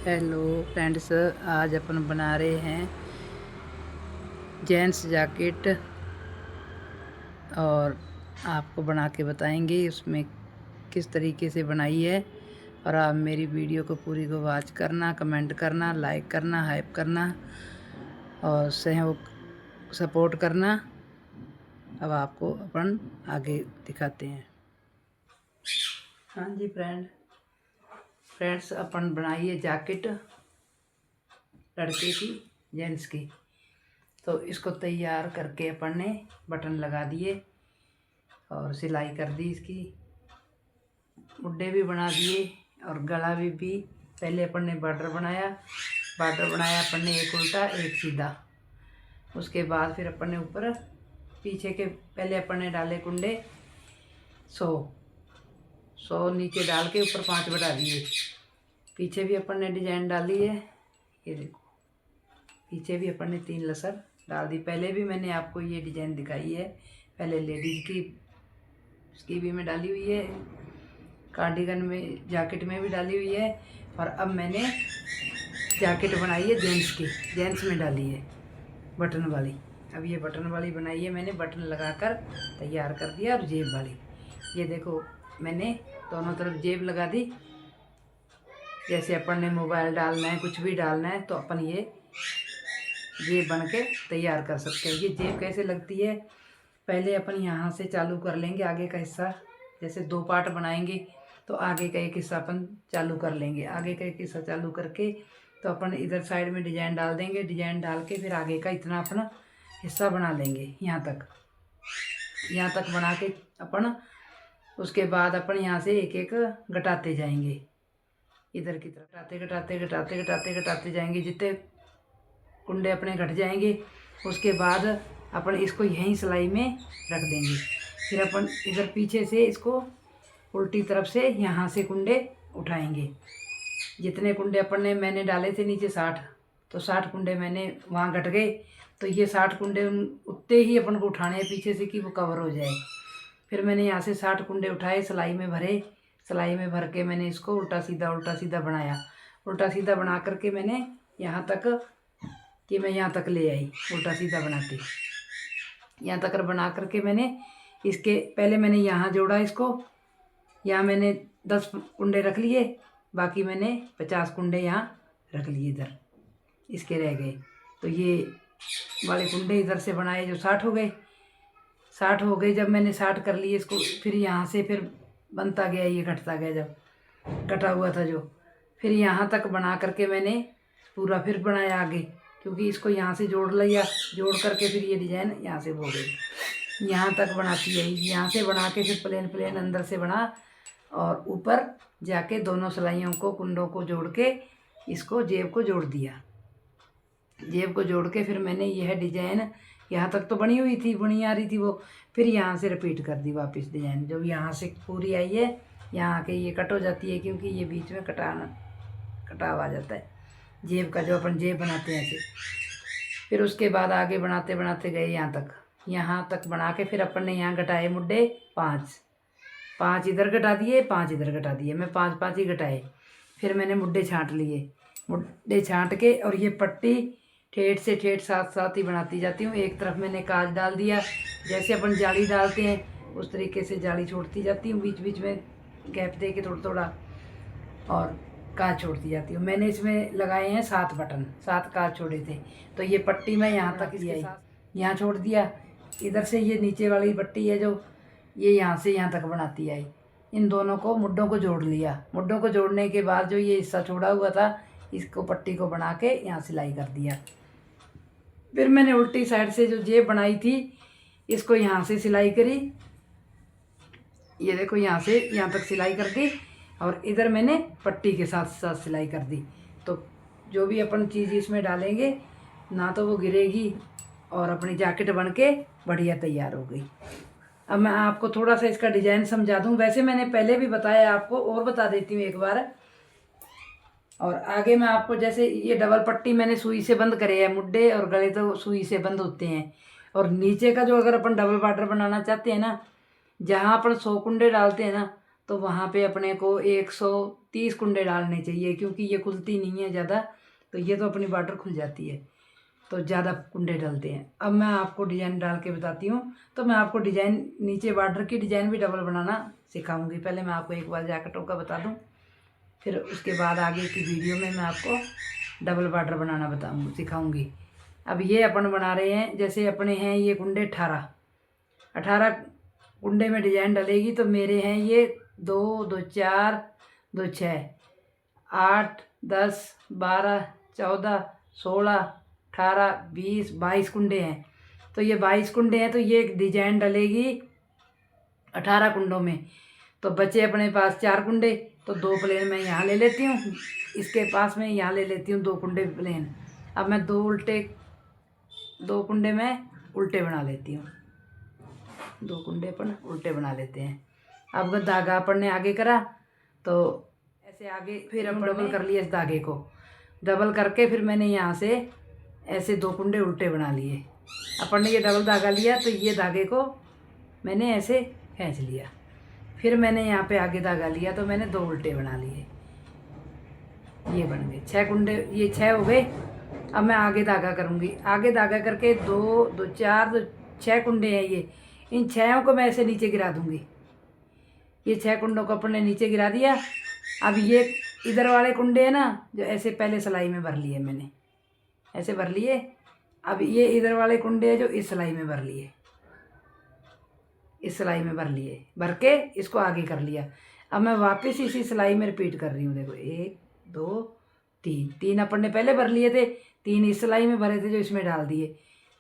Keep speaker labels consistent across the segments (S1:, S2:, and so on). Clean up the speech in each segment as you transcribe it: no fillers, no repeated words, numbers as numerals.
S1: Hello friends, आज अपन बना रहे हैं जेंट्स जैकेट और आपको बना के बताएंगे उसमें किस तरीके से बनाई है। और आप मेरी वीडियो को पूरी को वॉच करना, कमेंट करना, लाइक करना, हाइप करना और सहयोग सपोर्ट करना। अब आपको अपन आगे दिखाते हैं। हाँ जी फ्रेंड्स अपन बनाई है जैकेट लड़के की, जेंट्स की। तो इसको तैयार करके अपन ने बटन लगा दिए और सिलाई कर दी, इसकी मुड्डे भी बना दिए और गला भी पहले अपन ने बॉर्डर बनाया अपन ने एक उल्टा एक सीधा। उसके बाद फिर अपन ने ऊपर पीछे के पहले अपन ने डाले कुंडे 100 नीचे डाल के ऊपर 5 बढ़ा दिए। पीछे भी अपन ने डिजाइन डाली है, ये देखो पीछे भी अपन ने 3 लसर डाल दी। पहले भी मैंने आपको ये डिजाइन दिखाई है, पहले लेडीज़ की इसकी भी मैं डाली हुई है, कार्डिगन में जैकेट में भी डाली हुई है। और अब मैंने जैकेट बनाई है जेंट्स की, जेंट्स में डाली है बटन वाली। अब ये बटन वाली बनाई है मैंने, बटन लगाकर तैयार कर दिया। और जेब वाली ये देखो मैंने दोनों तरफ जेब लगा दी। जैसे अपन ने मोबाइल डालना है, कुछ भी डालना है तो अपन ये जेब बन के तैयार कर सकते हैं। ये जेब कैसे लगती है, पहले अपन यहाँ से चालू कर लेंगे आगे का हिस्सा। जैसे 2 पार्ट बनाएंगे तो आगे का एक हिस्सा अपन चालू कर लेंगे। आगे का एक हिस्सा चालू करके तो अपन इधर साइड में डिजाइन डाल देंगे। डिजाइन डाल के फिर आगे का इतना अपना हिस्सा बना लेंगे यहाँ तक बना के अपन। उसके बाद अपन यहाँ से एक एक घटाते जाएंगे, इधर की तरफ घटाते जाएंगे। जितने कुंडे अपने घट जाएंगे उसके बाद अपन इसको यहीं सिलाई में रख देंगे। फिर अपन इधर पीछे से इसको उल्टी तरफ से यहाँ से कुंडे उठाएंगे। जितने कुंडे अपन ने मैंने डाले थे नीचे 60, तो 60 कुंडे मैंने वहाँ घट गए। तो ये 60 कुंडे उतने ही अपन को उठाने हैं पीछे से कि वो कवर हो जाए। फिर मैंने यहाँ से 60 कुंडे उठाए, सिलाई में भरे। सिलाई में भर के मैंने इसको उल्टा सीधा बनाया। उल्टा सीधा बना करके मैंने यहाँ तक कि मैं यहाँ तक ले आई। उल्टा सीधा बनाते यहाँ तक बना करके मैंने इसके पहले मैंने यहाँ जोड़ा इसको। यहाँ मैंने 10 कुंडे रख लिए, बाकी मैंने 50 कुंडे यहाँ रख लिए, इधर इसके रह गए। तो ये वाले कुंडे इधर से बनाए जो 60 हो गए। जब मैंने 60 कर लिए इसको, फिर यहाँ से फिर बनता गया, ये घटता गया। जब कटा हुआ था जो, फिर यहाँ तक बना करके मैंने पूरा फिर बनाया आगे, क्योंकि इसको यहाँ से जोड़ लिया। जोड़ करके फिर ये डिजाइन यहाँ से हो गई, यहाँ तक बनाती है। यहाँ से बना के फिर प्लेन अंदर से बना और ऊपर जाके दोनों सिलाइयों को कुंडों को जोड़ के इसको जेब को जोड़ दिया। जेब को जोड़ के फिर मैंने यह डिजाइन यहाँ तक तो बनी हुई थी, बनी आ रही थी वो, फिर यहाँ से रिपीट कर दी वापस डिजाइन। जो यहाँ से पूरी आई है यहाँ आके ये कट हो जाती है, क्योंकि ये बीच में कटाव आ जाता है जेब का, जो अपन जेब बनाते हैं ऐसे। फिर उसके बाद आगे बनाते गए यहाँ तक बना के फिर अपन ने यहाँ घटाए मुड्डे 5 इधर घटा दिए, 5 इधर घटा दिए। मैं 5 ही घटाए। फिर मैंने मुड्डे छाँट लिए, मुड्डे छाँट के और ये पट्टी ठेठ से ठेठ साथ ही बनाती जाती हूँ। एक तरफ मैंने काज डाल दिया, जैसे अपन जाली डालते हैं उस तरीके से जाली छोड़ती जाती हूँ, बीच में गैप दे के थोड़ा और काज छोड़ती जाती हूँ। मैंने इसमें लगाए हैं 7 बटन, 7 काज छोड़े थे। तो ये पट्टी मैं यहाँ तक इसके साथ यहाँ छोड़ दिया। इधर से ये नीचे वाली पट्टी है जो ये यहाँ से यहाँ तक बनाती आई। इन दोनों को मुड्डों को जोड़ लिया। मुड्डों को जोड़ने के बाद जो ये हिस्सा छोड़ा हुआ था इसको पट्टी को बना के यहाँ सिलाई कर दिया। फिर मैंने उल्टी साइड से जो जेब बनाई थी इसको यहाँ से सिलाई करी। ये देखो यहाँ से यहाँ तक सिलाई कर दी और इधर मैंने पट्टी के साथ सिलाई कर दी। तो जो भी अपन चीज़ इसमें डालेंगे ना तो वो गिरेगी और अपनी जैकेट बन के बढ़िया तैयार हो गई। अब मैं आपको थोड़ा सा इसका डिज़ाइन समझा दूं। वैसे मैंने पहले भी बताया आपको, और बता देती हूँ एक बार। और आगे मैं आपको, जैसे ये डबल पट्टी मैंने सुई से बंद करे है, मुड्डे और गले तो सुई से बंद होते हैं। और नीचे का जो अगर अपन डबल बॉर्डर बनाना चाहते हैं ना, जहाँ अपन 100 कुंडे डालते हैं ना, तो वहाँ पे अपने को 130 कुंडे डालने चाहिए, क्योंकि ये खुलती नहीं है ज़्यादा, तो ये तो अपनी बॉर्डर खुल जाती है, तो ज़्यादा कुंडे डलते हैं। अब मैं आपको डिज़ाइन डाल के बताती हूँ। तो मैं आपको डिज़ाइन नीचे बॉर्डर की डिज़ाइन भी डबल बनाना सिखाऊंगी। पहले मैं आपको एक बार जैकेटों का बता दूँ, फिर उसके बाद आगे की वीडियो में मैं आपको डबल बॉर्डर बनाना सिखाऊंगी। अब ये अपन बना रहे हैं, जैसे अपने हैं ये कुंडे 18 कुंडे में डिज़ाइन डलेगी। तो मेरे हैं ये 2 2 4 2 6 8 10 12 14 16 18 20 22 कुंडे हैं। तो ये 22 कुंडे हैं, तो ये डिजाइन डलेगी 18 कुंडों में। तो बचे अपने पास 4 कुंडे, तो 2 प्लेन मैं यहाँ ले लेती हूँ, इसके पास में यहाँ ले लेती हूँ 2 कुंडे प्लेन। अब मैं 2 कुंडे में उल्टे बना लेती हूँ, 2 कुंडे अपन उल्टे बना लेते हैं। अब अगर धागा अपन ने आगे करा तो ऐसे आगे, फिर अपन डबल कर लिया इस धागे को, डबल करके फिर मैंने यहाँ से ऐसे 2 कुंडे उल्टे बना लिए। अपन ने ये डबल धागा लिया, तो ये धागे को मैंने ऐसे खींच लिया, फिर मैंने यहाँ पे आगे धागा लिया, तो मैंने 2 उल्टे बना लिए, ये बन गए 6 कुंडे, ये 6 हो गए। अब मैं आगे धागा करूँगी, आगे धागा करके 2 2 4 2 6 कुंडे हैं ये, इन 6 को मैं ऐसे नीचे गिरा दूँगी। ये 6 कुंडों को अपन ने नीचे गिरा दिया। अब ये इधर वाले कुंडे हैं ना, जो ऐसे पहले सिलाई में भर लिए मैंने, ऐसे भर लिए। अब ये इधर वाले कुंडे हैं जो इस सिलाई में भर लिए, इस सिलाई में भर लिए, भर के इसको आगे कर लिया। अब मैं वापस इसी सिलाई में रिपीट कर रही हूँ। देखो 1 2 3 अपन ने पहले भर लिए थे, 3 इस सिलाई में भरे थे जो इसमें डाल दिए।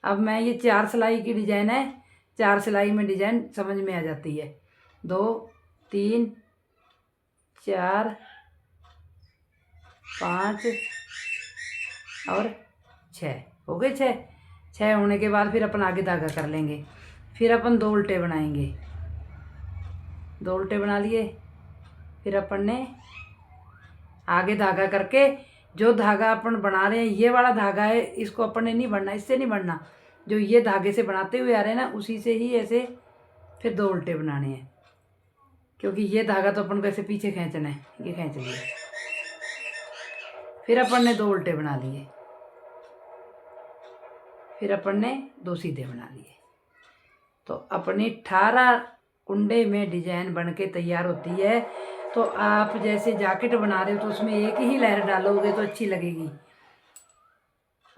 S1: अब मैं ये 4 सिलाई की डिजाइन है, 4 सिलाई में डिजाइन समझ में आ जाती है। 2 3 4 5 और 6 हो गए। 6 होने के बाद फिर अपन आगे धागा कर लेंगे, फिर अपन 2 उल्टे बनाएंगे, 2 उल्टे बना लिए। फिर अपन ने आगे धागा करके, जो धागा अपन बना रहे हैं ये वाला धागा है, इसको अपन ने नहीं बढ़ना, इससे नहीं बढ़ना, जो ये धागे से बनाते हुए आ रहे हैं ना, उसी से ही ऐसे फिर 2 उल्टे बनाने हैं, क्योंकि ये धागा तो अपन को ऐसे पीछे खींचना है, ये खींच लिया। फिर अपन ने 2 उल्टे बना लिए, फिर अपन ने 2 सीधे बना लिए। तो अपनी 18 कुंडे में डिजाइन बन के तैयार होती है। तो आप जैसे जैकेट बना रहे हो तो उसमें एक ही लहर डालोगे तो अच्छी लगेगी।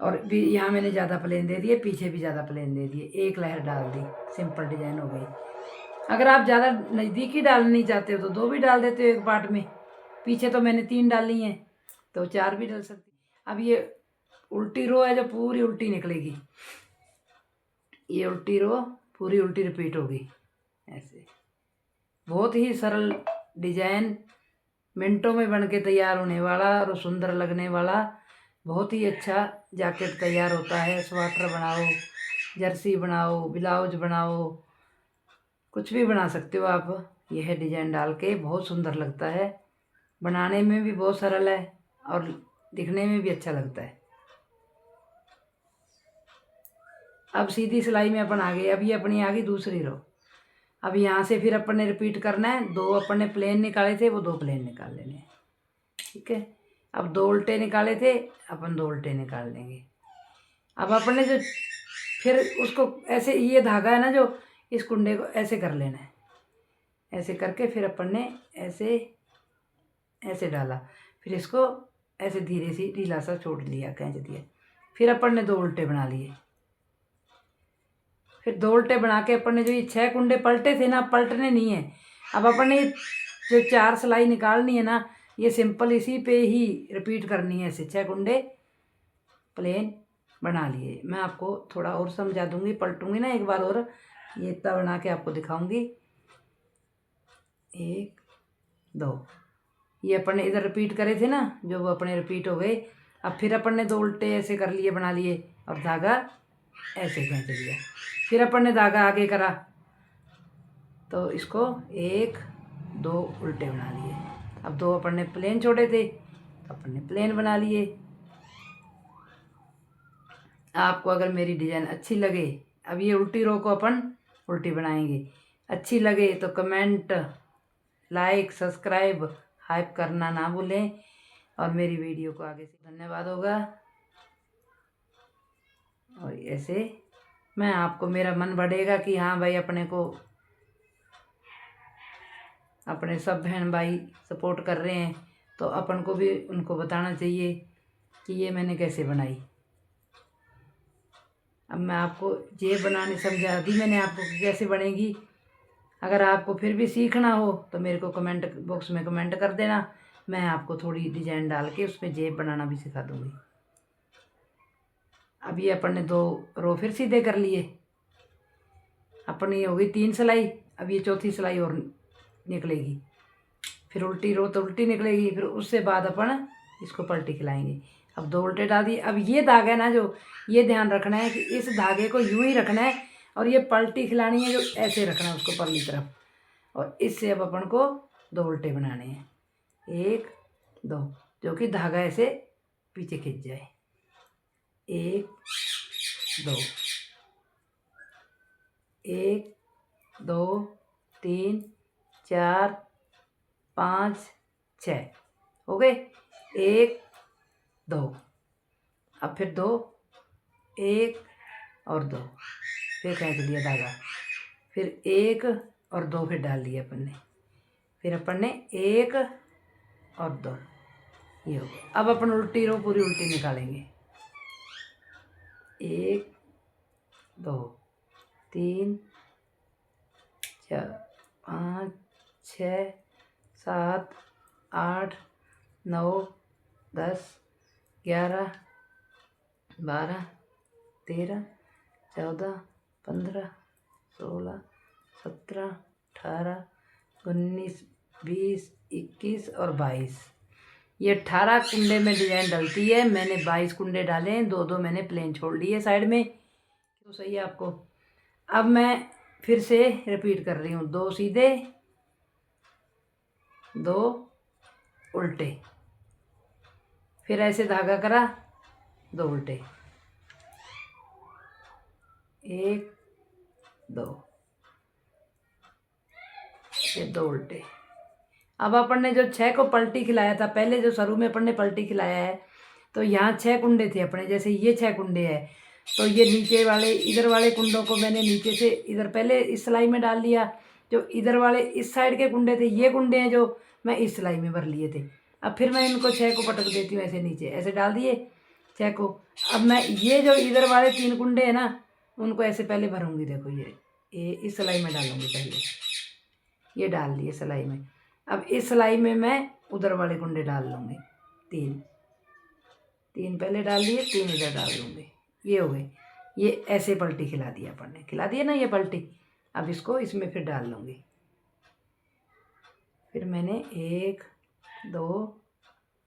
S1: और भी यहाँ मैंने ज़्यादा प्लेन दे दिए, पीछे भी ज़्यादा प्लेन दे दिए, एक लहर डाल दी, सिंपल डिजाइन हो गई। अगर आप ज़्यादा नज़दीकी डालनी चाहते हो तो 2 भी डाल देते हो एक पार्ट में। पीछे तो मैंने 3 डाली हैं, तो 4 भी डाल सकती। अब ये उल्टी रो है जो पूरी उल्टी निकलेगी, ये उल्टी रो पूरी उल्टी रिपीट होगी ऐसे। बहुत ही सरल डिजाइन, मिनटों में बन के तैयार होने वाला और सुंदर लगने वाला बहुत ही अच्छा जैकेट तैयार होता है। स्वेटर बनाओ, जर्सी बनाओ, ब्लाउज बनाओ, कुछ भी बना सकते हो आप। यह डिजाइन डाल के बहुत सुंदर लगता है, बनाने में भी बहुत सरल है और दिखने में भी अच्छा लगता है। अब सीधी सिलाई में अपन आ गए। अब ये अपनी आ गई दूसरी रो। अब यहाँ से फिर अपन ने रिपीट करना है। 2 अपन ने प्लेन निकाले थे, वो 2 प्लेन निकाल लेने हैं, ठीक है। अब 2 उल्टे निकाले थे, अपन 2 उल्टे निकाल लेंगे। अब अपन ने जो फिर उसको ऐसे, ये धागा है ना जो, इस कुंडे को ऐसे कर लेना है, ऐसे करके फिर अपन ने ऐसे ऐसे डाला, फिर इसको ऐसे धीरे से ढीला सा छोड़ लिया, खींच दिया। फिर अपन ने 2 उल्टे बना लिए। फिर 2 उल्टे बना के अपन ने जो ये 6 कुंडे पलटे थे ना, पलटने नहीं है। अब अपन ने जो 4 सिलाई निकालनी है ना, ये सिंपल इसी पे ही रिपीट करनी है। ऐसे 6 कुंडे प्लेन बना लिए। मैं आपको थोड़ा और समझा दूंगी, पलटूंगी ना एक बार और, ये इतना बना के आपको दिखाऊंगी। 1 2, ये अपन ने इधर रिपीट करे थे ना, जो वो अपने रिपीट हो गए। अब फिर अपन ने 2 उल्टे ऐसे कर लिए, बना लिए, और धागा ऐसे खींच लिया। फिर अपन ने धागा आगे करा, तो इसको 1 2 उल्टे बना लिए। अब 2 अपन ने प्लेन छोड़े थे, तो अपन ने प्लेन बना लिए। आपको अगर मेरी डिज़ाइन अच्छी लगे, अब ये उल्टी रो को अपन उल्टी बनाएंगे, अच्छी लगे तो कमेंट लाइक सब्सक्राइब हाइप करना ना भूलें और मेरी वीडियो को आगे से धन्यवाद होगा। और ऐसे मैं आपको, मेरा मन बढ़ेगा कि हाँ भाई अपने को अपने सब बहन भाई सपोर्ट कर रहे हैं, तो अपन को भी उनको बताना चाहिए कि ये मैंने कैसे बनाई। अब मैं आपको ये बनाने समझा दी मैंने आपको कि कैसे बनेगी। अगर आपको फिर भी सीखना हो तो मेरे को कमेंट बॉक्स में कमेंट कर देना, मैं आपको थोड़ी डिजाइन डाल के उसमें जेब बनाना भी सिखा दूँगी। अब ये अपन ने 2 रो फिर सीधे कर लिए, अपनी हो गई 3 सिलाई। अब ये चौथी सिलाई और निकलेगी, फिर उल्टी रो तो उल्टी निकलेगी, फिर उससे बाद अपन इसको पलटी खिलाएंगे। अब 2 उल्टे डाल दिए। अब ये धागा है ना, जो ये ध्यान रखना है कि इस धागे को यूं ही रखना है और ये पलटी खिलानी है जो ऐसे रखना है उसको परली तरफ, और इससे अब अपन को 2 उल्टे बनाने हैं, 1 2, जो कि धागा ऐसे पीछे खिंच जाए। 1 2 1 2 3 4 5 6 हो गए। 1 2, अब फिर 2 1 और 2, फिर खींच लिया धागा, फिर 1 और 2 फिर डाल दिया अपन ने, फिर अपन ने 1 और 2, ये हो गया। अब अपन उल्टी रो पूरी उल्टी निकालेंगे। 1 2 3 4 5 6 7 8 9 10 11 12 13 14 15 16 17 18 19 20 21 और 22, ये 18 कुंडे में डिजाइन डलती है। मैंने 22 कुंडे डाले हैं, 2 मैंने प्लेन छोड़ लिए साइड में, तो सही है आपको। अब मैं फिर से रिपीट कर रही हूँ, 2 सीधे 2 उल्टे, फिर ऐसे धागा करा, 2 उल्टे, 1 2, फिर 2 उल्टे। अब अपन ने जो 6 को पलटी खिलाया था, पहले जो शुरू में अपन ने पलटी खिलाया है, तो यहाँ 6 कुंडे थे अपने, जैसे ये 6 कुंडे हैं, तो ये नीचे वाले इधर वाले कुंडों को मैंने नीचे से इधर पहले इस सिलाई में डाल दिया। जो इधर वाले इस साइड के कुंडे थे, ये कुंडे हैं जो मैं इस सिलाई में भर लिए थे। अब फिर मैं इनको 6 को पटक देती हूँ, ऐसे नीचे ऐसे डाल दिए 6 को। अब मैं ये जो इधर वाले 3 कुंडे हैं ना, उनको ऐसे पहले भरूंगी। देखो ये इस सिलाई में डालूंगी, पहले ये डाल दिए सिलाई में। अब इस सिलाई में मैं उधर वाले कुंडे डाल लूँगी, 3 पहले डाल दिए, 3 इधर डाल लूँगी, ये हो गए। ये ऐसे पलटी खिला दिया अपन ने, खिला दिया ना ये पलटी। अब इसको इसमें फिर डाल लूँगी, फिर मैंने 1 2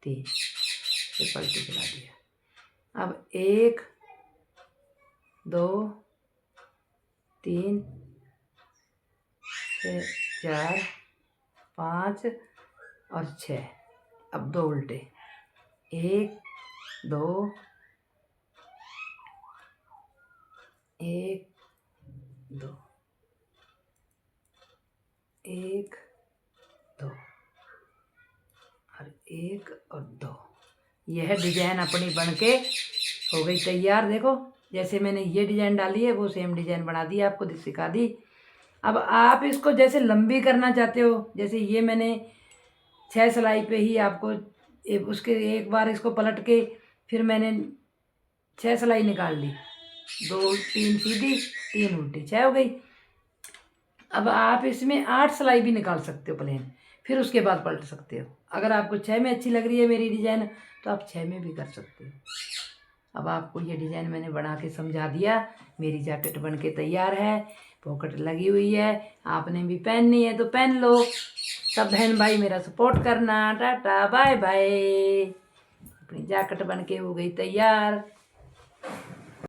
S1: 3 फिर पलटी खिला दिया। अब 1 2 3 4 5 और 6, अब 2 उल्टे, 1 2 1 2 1 2 और 1 और 2। यह डिजाइन अपनी बनके हो गई तैयार। देखो जैसे मैंने ये डिजाइन डाली है, वो सेम डिजाइन बना दी, आपको सिखा दी। अब आप इसको जैसे लंबी करना चाहते हो, जैसे ये मैंने 6 सिलाई पे ही आपको उसके एक बार इसको पलट के फिर मैंने 6 सिलाई निकाल ली, 2 3 सीधी 3 उल्टी, 6 हो गई। अब आप इसमें 8 सिलाई भी निकाल सकते हो प्लेन, फिर उसके बाद पलट सकते हो। अगर आपको 6 में अच्छी लग रही है मेरी डिजाइन, तो आप 6 में भी कर सकते हो। अब आपको ये डिजाइन मैंने बना के समझा दिया। मेरी जैकेट बन के तैयार है, पॉकेट लगी हुई है, आपने भी पहननी है तो पहन लो। सब बहन भाई मेरा सपोर्ट करना। Tata bye bye. अपनी जैकेट बन के हो गई तैयार।